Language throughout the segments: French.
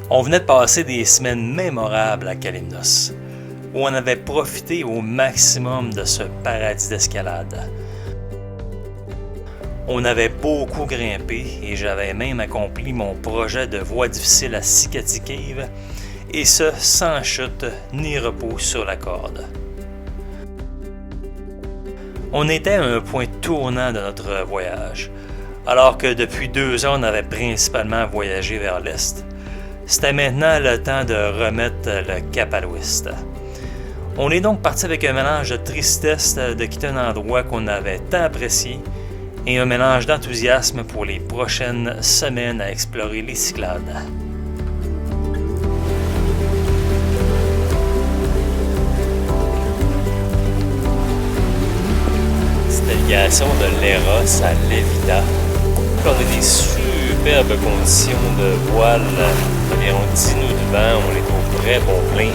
On venait de passer des semaines mémorables à Kalymnos, où on avait profité au maximum de ce paradis d'escalade. On avait beaucoup grimpé et j'avais même accompli mon projet de voie difficile à Cicatikiv, et ce sans chute ni repos sur la corde. On était à un point tournant de notre voyage, alors que depuis 2 ans on avait principalement voyagé vers l'est. C'était maintenant le temps de remettre le cap à l'ouest. On est donc parti avec un mélange de tristesse de quitter un endroit qu'on avait tant apprécié et un mélange d'enthousiasme pour les prochaines semaines à explorer les Cyclades. Cette navigation de l'Eros à Levita. On a des superbes conditions de voile, environ 10 nœuds de vent, on est au très bon plein.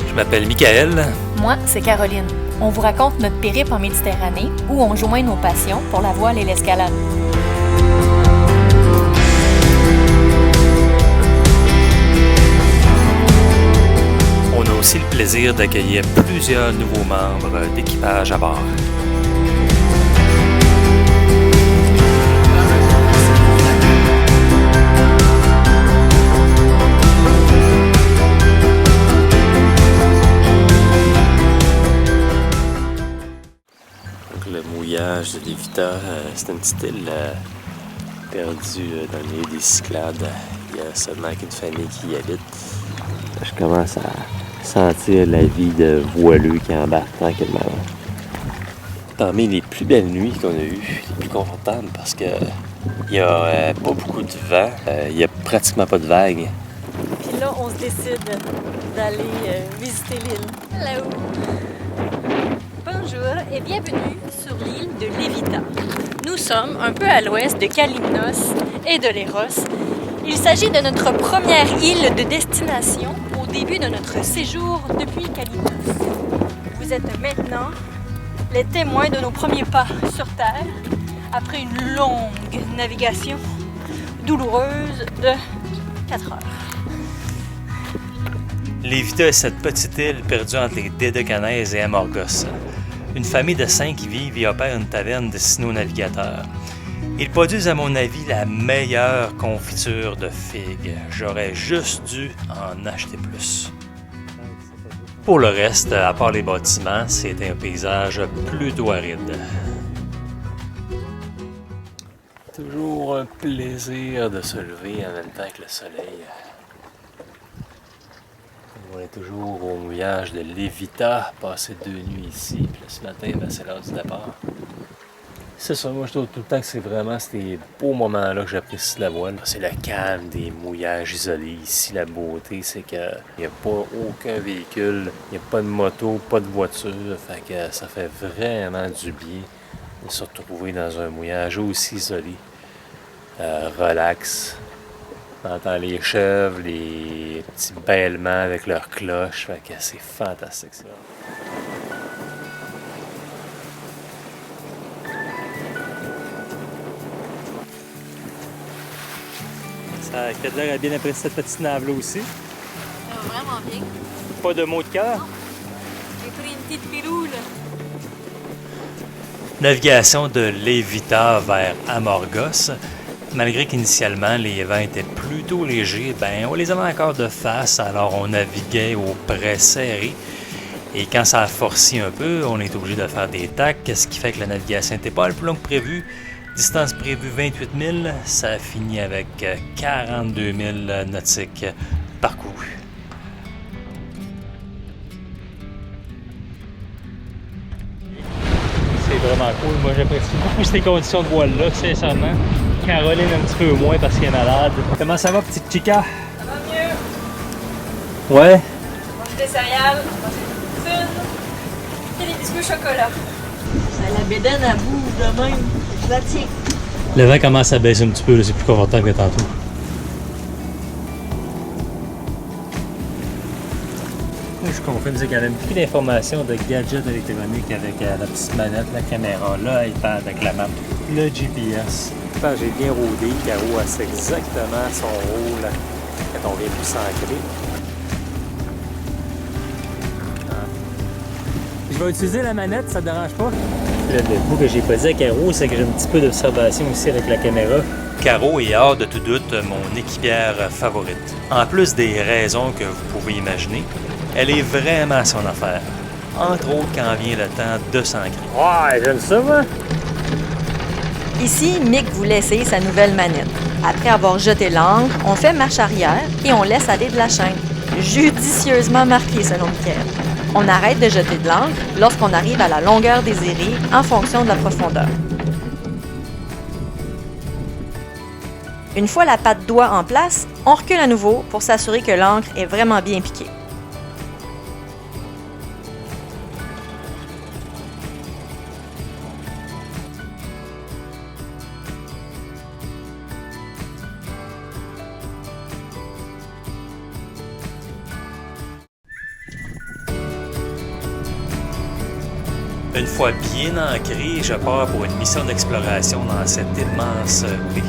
Je m'appelle Michael. Moi, c'est Caroline. On vous raconte notre périple en Méditerranée où on joint nos passions pour la voile et l'escalade. On a aussi le plaisir d'accueillir plusieurs nouveaux membres d'équipage à bord. Le mouillage de Levita, c'est une petite île perdue dans le milieu des Cyclades. Il y a seulement qu'une famille qui y habite. Je commence à sentir la vie de voileux qui embarque tranquillement. Parmi les plus belles nuits qu'on a eues, les plus confortables parce que il n'y a pas beaucoup de vent, il n'y a pratiquement pas de vagues. Puis là, on se décide d'aller visiter l'île. Là-haut. Bonjour et bienvenue sur l'île de Levita. Nous sommes un peu à l'ouest de Kalymnos et de l'Eros. Il s'agit de notre première île de destination au début de notre séjour depuis Kalymnos. Vous êtes maintenant les témoins de nos premiers pas sur Terre après une longue navigation douloureuse de 4 heures. Levita est cette petite île perdue entre les Dédécanèses et Amorgos. Une famille de 5 qui vivent et opèrent une taverne destinée aux navigateurs. Ils produisent à mon avis la meilleure confiture de figues. J'aurais juste dû en acheter plus. Pour le reste, à part les bâtiments, c'est un paysage plutôt aride. Toujours un plaisir de se lever en même temps que le soleil. On est toujours au mouillage de Levita, passé 2 nuits ici, puis là, ce matin, c'est l'heure du départ. C'est ça, moi je trouve tout le temps que c'est vraiment ces beaux moments-là que j'apprécie la voile. C'est le calme des mouillages isolés. Ici, la beauté, c'est qu'il n'y a pas aucun véhicule, il n'y a pas de moto, pas de voiture, fait que ça fait vraiment du bien de se retrouver dans un mouillage aussi isolé. Relax. On entend les chèvres, les petits bêlements avec leurs cloches. Fait que c'est fantastique, ça. Ça a l'air à bien apprécier cette petite nave-là aussi. Vraiment bien. Pas de mots de cœur. J'ai pris une petite piloule. Navigation de Levita vers Amorgos. Malgré qu'initialement les vents étaient plutôt légers, on les avait encore de face, alors on naviguait au près serré. Et quand ça a forci un peu, on est obligé de faire des tacks, ce qui fait que la navigation n'était pas le plus longue que prévu. Distance prévue 28 000, ça a fini avec 42 000 nautiques parcourus. C'est vraiment cool, moi j'apprécie beaucoup ces conditions de voile-là, sincèrement. Caroline un petit peu moins parce qu'elle est malade. Comment ça va, petite chica? Ça va mieux. Ouais? On mange des céréales, on mange des poutines et des biscuits au chocolat. La bédaine à bout de même. Je la tiens. Le vent commence à baisser un petit peu, c'est plus confortable que tantôt. Je confirme qu'il y avait beaucoup d'informations de gadgets électroniques avec la petite manette, la caméra, l'iPad avec la map, le GPS. J'ai bien rodé, Caro sait exactement son rôle quand on vient plus s'ancrer. Je vais utiliser la manette, ça te dérange pas? Le bout que j'ai pas dit à Caro, c'est que j'ai un petit peu d'observation aussi avec la caméra. Caro est hors de tout doute mon équipière favorite. En plus des raisons que vous pouvez imaginer, elle est vraiment à son affaire. Entre autres quand vient le temps de s'ancrer. Ouais, j'aime ça, moi! Ici, Mick voulait essayer sa nouvelle manette. Après avoir jeté l'ancre, on fait marche arrière et on laisse aller de la chaîne. Judicieusement marqué, selon Michael. On arrête de jeter de l'ancre lorsqu'on arrive à la longueur désirée en fonction de la profondeur. Une fois la patte doigt en place, on recule à nouveau pour s'assurer que l'ancre est vraiment bien piquée. Une fois bien ancré, je pars pour une mission d'exploration dans cette immense baie.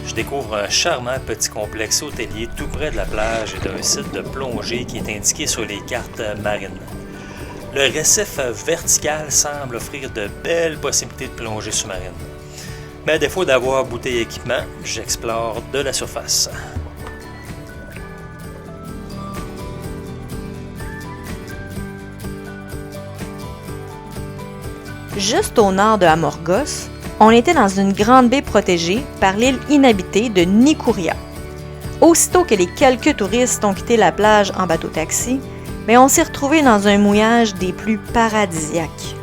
Je découvre un charmant petit complexe hôtelier tout près de la plage et d'un site de plongée qui est indiqué sur les cartes marines. Le récif vertical semble offrir de belles possibilités de plongée sous-marine. Mais à défaut d'avoir bouteille équipement, j'explore de la surface. Juste au nord de Amorgos, on était dans une grande baie protégée par l'île inhabitée de Nikouria. Aussitôt que les quelques touristes ont quitté la plage en bateau-taxi, mais on s'est retrouvés dans un mouillage des plus paradisiaques.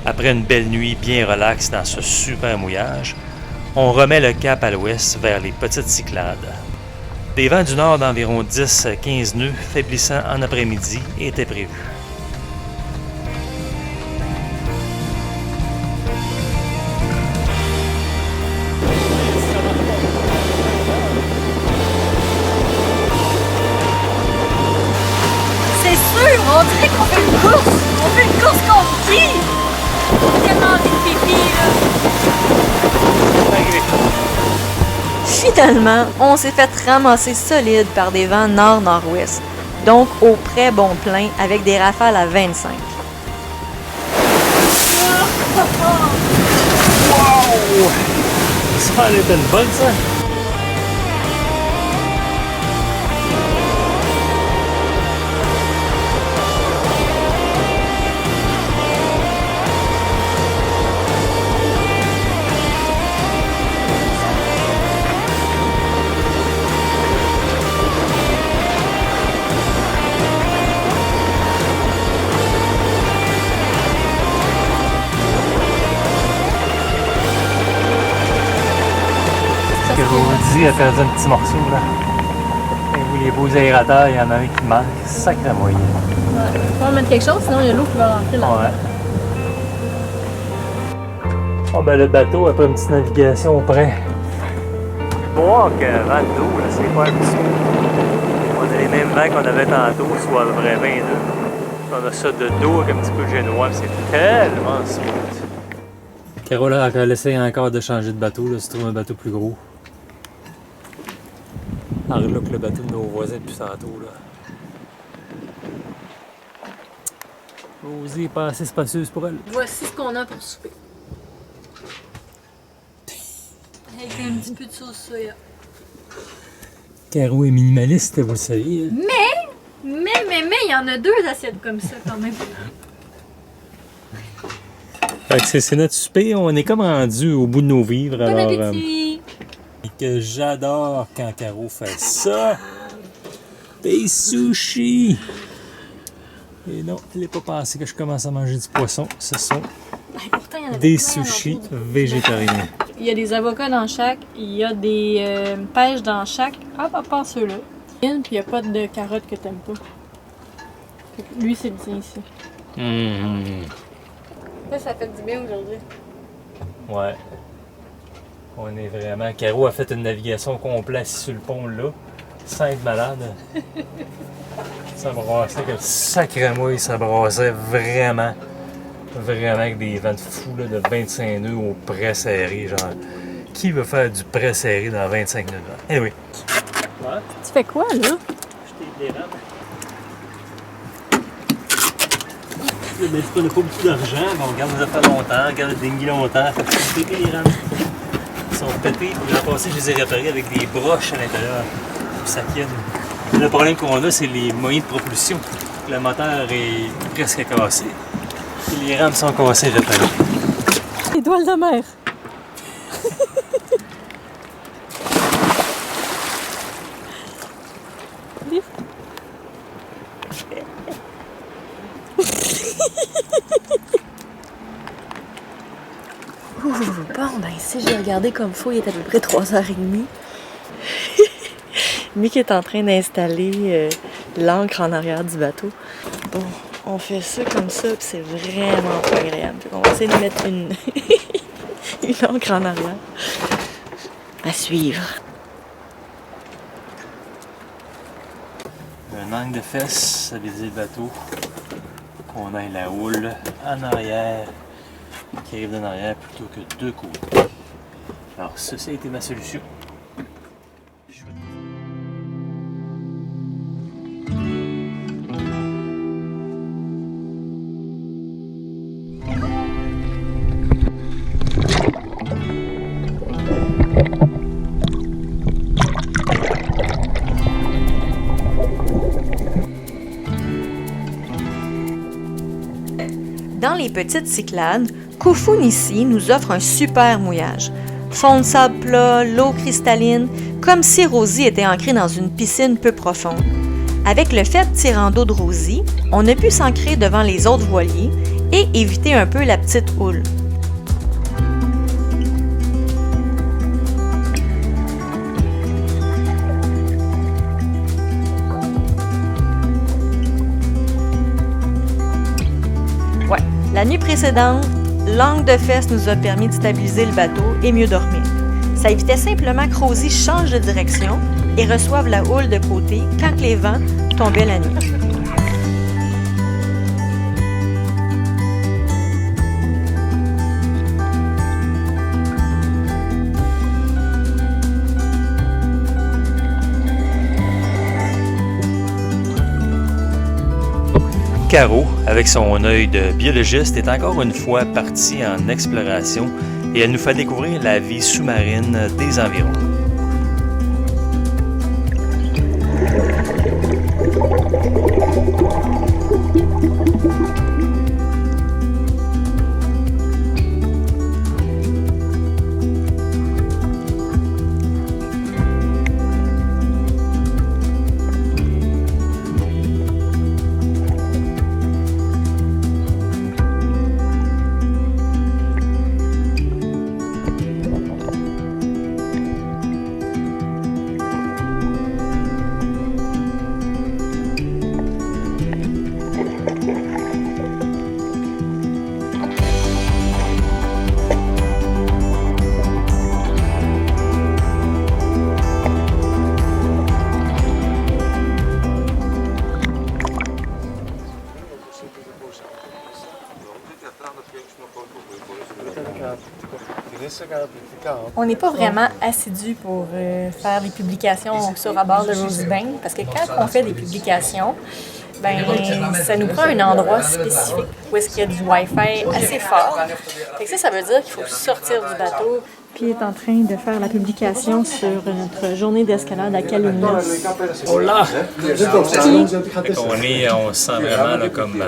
Après une belle nuit bien relaxe dans ce super mouillage, on remet le cap à l'ouest vers les petites Cyclades. Des vents du nord d'environ 10-15 nœuds faiblissant en après-midi étaient prévus. C'est sûr, on dirait qu'on fait une course! On fait une course contre qui? J'ai tellement envie de pipi, là! Finalement, on s'est fait ramasser solide par des vents nord-nord-ouest, donc au très bon plein avec des rafales à 25. Wow! Ça en était une bonne, ça! Que je vous dis, a perdu un petit morceau là. Et vous, les beaux aérateurs, il y en a un qui manque. Sacré moyen. Ouais, il faut mettre quelque chose, sinon il y a l'eau qui va rentrer là. Ouais. Oh ben le bateau, après une petite navigation au près. Faut voir que vent d'eau, là, c'est pas un petit peu. On a les mêmes vents qu'on avait tantôt, soit le vrai 22. On a ça de dos avec un petit peu de génois, c'est tellement smooth. Carole a laissé encore de changer de bateau, là, si tu trouves un bateau plus gros. Alors là que le bateau de nos voisins depuis tantôt, là. Osez pas assez spacieuse pour elle. Voici ce qu'on a pour souper. Avec un petit peu de sauce soya. Caro est minimaliste, vous le saviez. Hein? Mais, il y en a deux assiettes comme ça quand même. Fait que c'est notre souper, on est comme rendu au bout de nos vivres. Bon appétit! Et que j'adore quand Caro fait ça. Des sushis! Et non, il n'est pas pensé que je commence à manger du poisson. Ce sont Pourtant, il y en avait des plein sushis alentour. végétariens. Il y a des avocats dans chaque, il y a des pêches dans chaque. Ah, pas ceux-là. Puis il n'y a pas de carottes que t'aimes pas. Fait que lui, c'est le tien ici. Ça fait du bien aujourd'hui. Ouais. On est vraiment... Caro a fait une navigation complète sur le pont là. Sans être malade. Ça brassait que le sacramouille, ça brassait vraiment. Vraiment avec des vents de fou là, de 25 nœuds au près serré. Genre, qui veut faire du près serré dans 25 nœuds? Eh oui. Ouais. Tu fais quoi, là? Jeter des rames. Mais on n'a pas beaucoup d'argent, mais on garde nos affaires longtemps, on garde le dinghy longtemps. Fait que c'est pété les rames. Ils sont pétés. L'an passé, je les ai réparés avec des broches à l'intérieur. Puis ça tienne. Le problème qu'on a, c'est les moyens de propulsion. Le moteur est presque cassé. Et les rames sont cassées réparées. Les doigts de mer. Bon, ben ici, j'ai regardé comme faut, il est à peu près 3h30. Mick est en train d'installer l'ancre en arrière du bateau. Bon, on fait ça comme ça, puis c'est vraiment pas agréable. On va essayer de mettre une ancre en arrière. À suivre. Un angle de fesses, ça veut dire le bateau. Qu'on ait la houle en arrière, qui arrive d'en arrière plutôt que de côté. Alors, ceci a été ma solution. Dans les petites Cyclades, Koufoun ici nous offre un super mouillage. Fond de sable plat, l'eau cristalline, comme si Rosie était ancrée dans une piscine peu profonde. Avec le fait tirant d'eau de Rosie, on a pu s'ancrer devant les autres voiliers et éviter un peu la petite houle. La nuit précédente, l'angle de fesses nous a permis de stabiliser le bateau et mieux dormir. Ça évitait simplement que Rosie change de direction et reçoive la houle de côté quand les vents tombaient la nuit. Caro, avec son œil de biologiste, est encore une fois partie en exploration et elle nous fait découvrir la vie sous-marine des environs. On n'est pas vraiment assidu pour faire des publications sur à bord de Rosie Bank, parce que quand on fait des publications, ben, ça nous prend un endroit spécifique où est-ce qu'il y a du Wi-Fi assez fort. Fait que ça veut dire qu'il faut sortir du bateau. Puis il est en train de faire la publication sur notre journée d'escalade à Kalymnos. Oh là! On se sent vraiment là, comme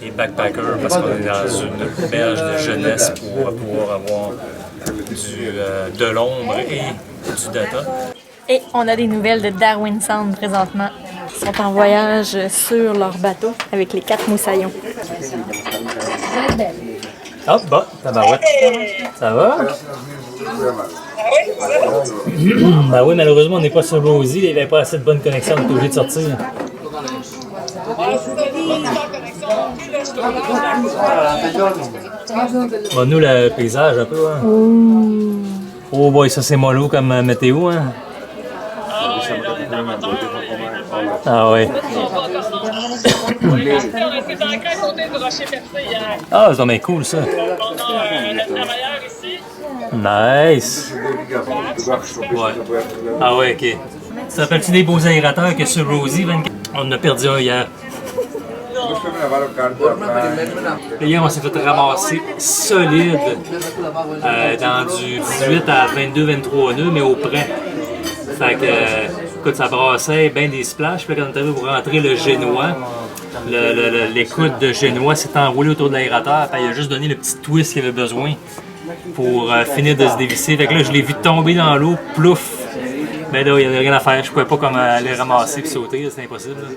des backpackers parce qu'on est dans une berge de jeunesse pour pouvoir avoir de l'ombre et du data. Et on a des nouvelles de Darwin Sound présentement. Ils sont en voyage sur leur bateau avec les 4 moussaillons. Ah, bon, tabarouette. Ça va? Ben oui, malheureusement, on n'est pas sur Rosie. Il n'y avait pas assez de bonne connexion. On est obligé de sortir. Bon, nous, le paysage, un peu, hein? Oh boy, ça c'est mollo comme météo, hein? Ah ouais. Ah, c'est vraiment cool, ça. Nice. Ouais. Ah ouais, ok. Ça rappelle-tu des beaux aérateurs que sur Rosie, 24? On en a perdu un hier. Et hier, on s'est fait ramasser solide dans du 18 à 22-23 nœuds, mais au près. Fait que, écoute, ça brassait bien des splashs. Puis là, quand on est arrivé pour rentrer le génois, l'écoute de génois s'est enroulé autour de l'aérateur. Puis il a juste donné le petit twist qu'il avait besoin pour finir de se dévisser. Fait que là, je l'ai vu tomber dans l'eau, plouf. Mais là, il n'y avait rien à faire. Je pouvais pas comme aller ramasser et sauter, c'était impossible. Là.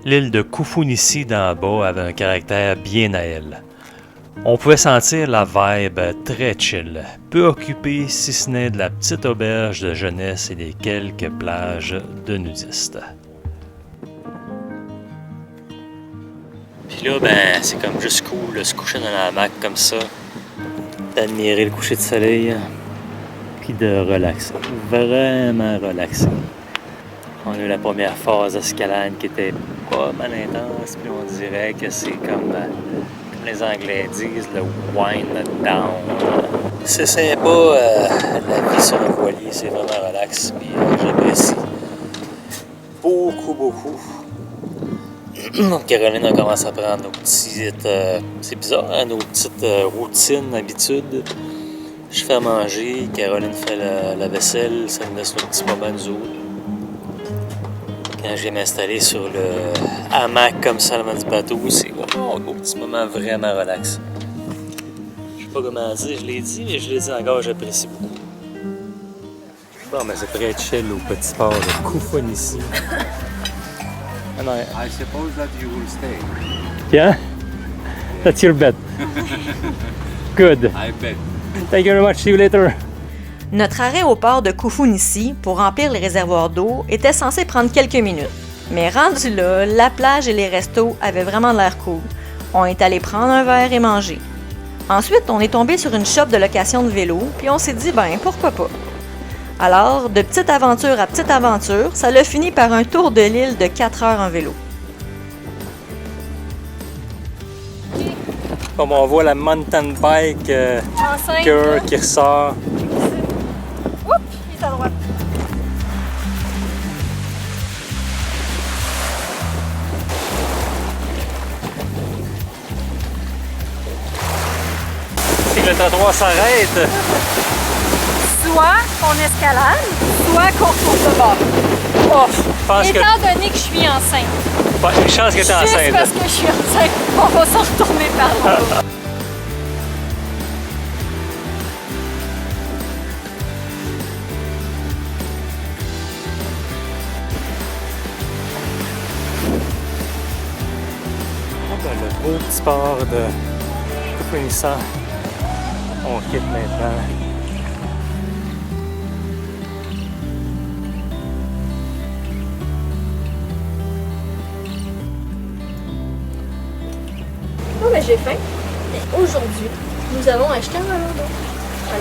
L'île de Koufonissi d'en bas avait un caractère bien à elle. On pouvait sentir la vibe très chill, peu occupée si ce n'est de la petite auberge de jeunesse et des quelques plages de nudistes. Puis là, ben, c'est comme juste cool de se coucher dans la hamac comme ça, d'admirer le coucher de soleil, puis de relaxer, vraiment relaxer. On a eu la première phase d'escalade qui était pas mal intense, puis on dirait que c'est comme les Anglais disent, le wind down. C'est sympa, la vie sur un voilier, c'est vraiment relax, puis j'apprécie beaucoup, beaucoup. Donc Caroline a commencé à prendre nos petites, c'est bizarre, hein, nos petites routines, habitudes. Je fais à manger, Caroline fait la vaisselle, ça nous laisse un petit moment nous autres. Quand je viens m'installer sur le hamac comme ça devant du bateau, c'est un beau petit moment vraiment relax. Je sais pas comment dire, je l'ai dit, mais je l'ai dit encore, j'apprécie beaucoup. Bon, mais c'est très chill au petit port de Koufonissi. I suppose that you will stay. Yeah? That's your bet. Good. I bet. Thank you very much. See you later. Notre arrêt au port de Koufonissi pour remplir les réservoirs d'eau était censé prendre quelques minutes. Mais rendu là, la plage et les restos avaient vraiment l'air cool. On est allé prendre un verre et manger. Ensuite, on est tombé sur une shop de location de vélo, puis on s'est dit, ben pourquoi pas. Alors, de petite aventure à petite aventure, ça l'a fini par un tour de l'île de 4 heures en vélo. Comme on voit la mountain bike qui ressort. Oups, il est à droite. Si le trottoir s'arrête, Soit qu'on escalade, soit qu'on retourne de bord. je pense que Étant donné que je suis enceinte, une chance que tu es juste enceinte. parce que je suis enceinte, on va s'en retourner par là. Le beau petit port de Koufonissi. On quitte maintenant. Oh, mais j'ai faim. Mais aujourd'hui, nous avons acheté un melon d'eau.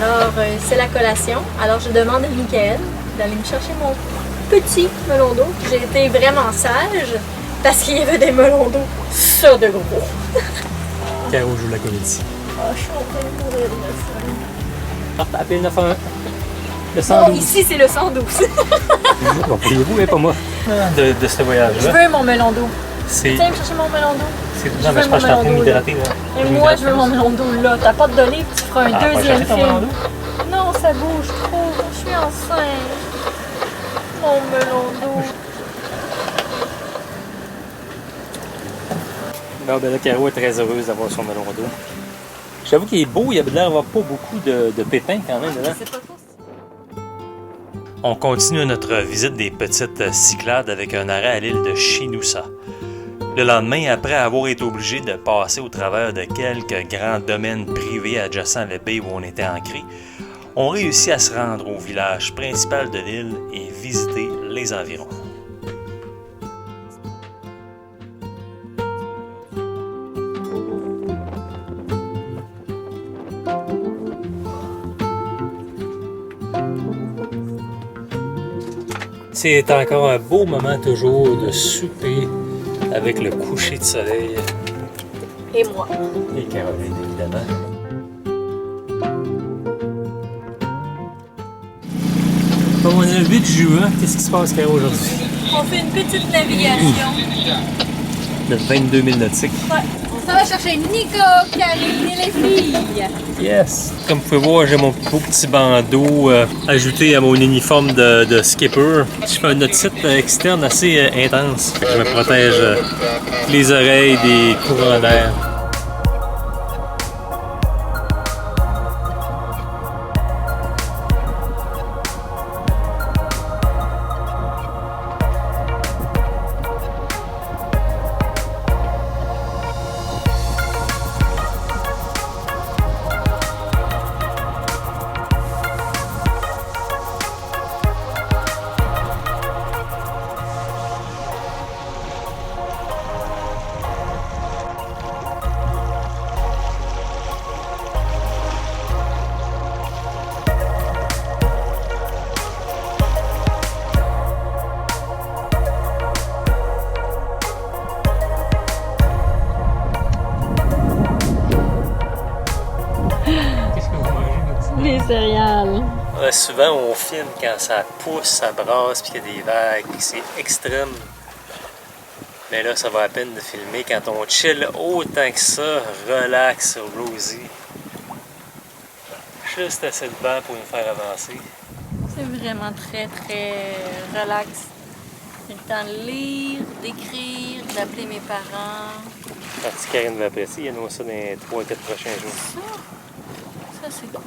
Alors, c'est la collation. Alors, je demande à Mickaël d'aller me chercher mon petit melon d'eau. J'ai été vraiment sage parce qu'il y avait des melons d'eau ça de gros. Caro joue la comédie. Oh, je suis en train de mourir de faim. Appelez le 911. Le Oh, 112. ici, c'est le 112. Bon, pour vous, mais pas moi. De ce Je voyage-là. veux mon melon d'eau. C'est. Tiens, me chercher mon melon d'eau. Non, mais je pense que je suis en train de m'hydrater. Là. Et moi, je veux mon melon d'eau là. T'as pas de d'olive, tu feras un deuxième ton melon film. Non, ça bouge trop. Je suis enceinte. Mon melon d'eau. Bon, ben là, Caro est très heureuse d'avoir son melon d'eau. J'avoue qu'il est beau, il y a l'air d'avoir pas beaucoup de pépins quand même dedans. C'est pas faux. On continue notre visite des petites Cyclades avec un arrêt à l'île de Chinoosa. Le lendemain, après avoir été obligé de passer au travers de quelques grands domaines privés adjacents à la baie où on était ancré, on réussit à se rendre au village principal de l'île et visiter les environs. C'est encore un beau moment toujours de souper avec le coucher de soleil. Et moi. Et Caroline, évidemment. Bon, on est le 8 juin. Qu'est-ce qui se passe, Caro, aujourd'hui? On fait une petite navigation. De 22 000 nautiques. Ouais. On s'en va chercher Nico, Karine et les filles. Yes! Comme vous pouvez voir, j'ai mon beau petit bandeau ajouté à mon uniforme de skipper. Je fais une otite externe assez intense. Je me protège les oreilles des courants d'air. Les céréales. Souvent, on filme quand ça pousse, ça brasse, puis qu'il y a des vagues, puis c'est extrême. Mais là, ça va à peine de filmer quand on chill autant que ça, relax sur Rosie. Juste assez de banc pour nous faire avancer. C'est vraiment très, très relax. J'ai le temps de lire, d'écrire, d'appeler mes parents. Partie Karine va apprécier, il y en a ça dans les 3-4 prochains jours. Ça c'est cool.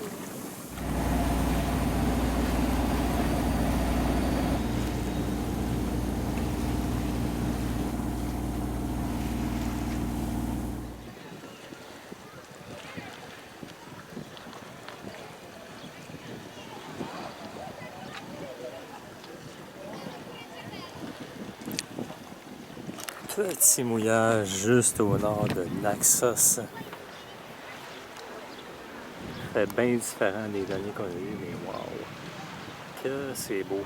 Petit mouillage juste au nord de Naxos. C'est bien différent des derniers qu'on a eu, mais wow! Que c'est beau!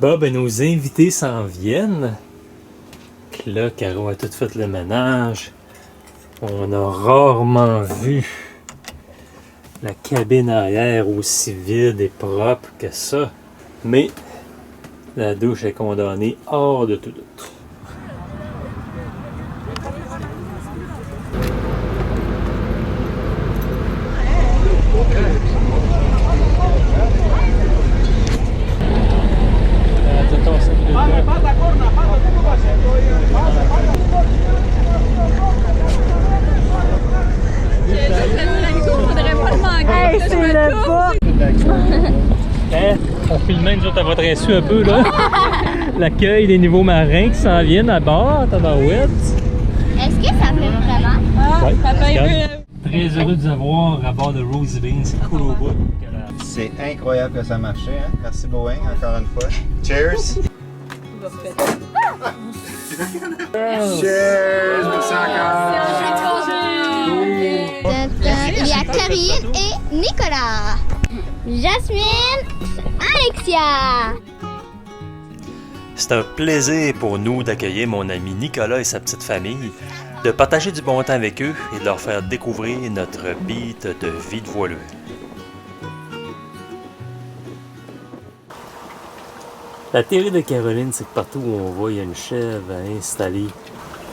Bon, ben nos invités s'en viennent. Là, Caro a tout fait le ménage. On a rarement vu la cabine arrière aussi vide et propre que ça. Mais la douche est condamnée hors de tout doute. Hey, c'est le bas! Hein? On filme nous autres à votre insu un peu là. L'accueil des nouveaux marins qui s'en viennent à bord, tabarouette. Est-ce que ça fait vraiment? Ouais, Papa, il regarde. veut... Très heureux de vous avoir à bord de Rosie Bean, c'est cool au bout. C'est incroyable que ça marchait. Hein? Merci Boeing, encore une fois. Cheers! Cheers! Merci encore! Il y a Karine et Nicolas. Jasmine, Alexia. C'est un plaisir pour nous d'accueillir mon ami Nicolas et sa petite famille, de partager du bon temps avec eux et de leur faire découvrir notre beat de vie de voileux. La théorie de Caroline, c'est que partout où on va, il y a une chèvre à installer.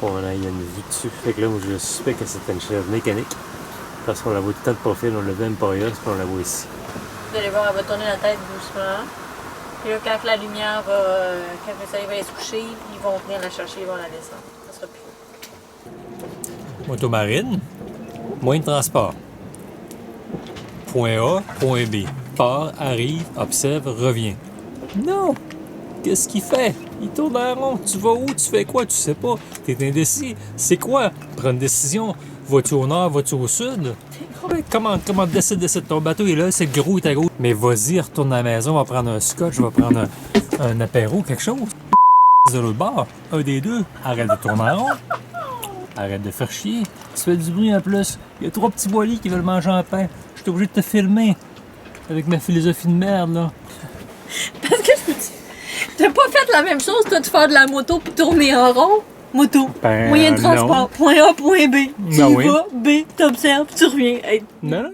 Il y a une vue dessus. Fait que là, moi, je suspecte que c'est une chèvre mécanique. Parce qu'on la voit tout le temps de profil, on l'a vu à Emporios, puis on la voit ici. Vous allez voir, elle va tourner la tête doucement. Puis là, quand la lumière va, quand le soleil va aller se coucher, ils vont venir la chercher, ils vont la descendre. Ça sera plus. Motomarine, moins de transport. Point A, point B. Part, arrive, observe, revient. Non! Qu'est-ce qu'il fait? Il tourne en rond. Tu vas où? Tu fais quoi? Tu sais pas. T'es indécis. C'est quoi? Prends une décision. Vas-tu au nord? Vas-tu au sud? Comment décide? Ton bateau est là, c'est le gros, il est à gauche. Mais vas-y, retourne à la maison, va prendre un scotch, va prendre un apéro, quelque chose. De l'autre bord, un des deux. Arrête de tourner en rond. Arrête de faire chier. Tu fais du bruit en plus. Il y a 3 petits boiliers qui veulent manger en pain. Je suis obligé de te filmer. Avec ma philosophie de merde, là. Parce que je me dis, t'as pas fait la même chose, toi, de faire de la moto puis tourner en rond? Moto, Ben, moyen de transport, non. point A, point B. Tu Ben y oui. vas, B, t'observes, tu reviens. Hey, Non, non.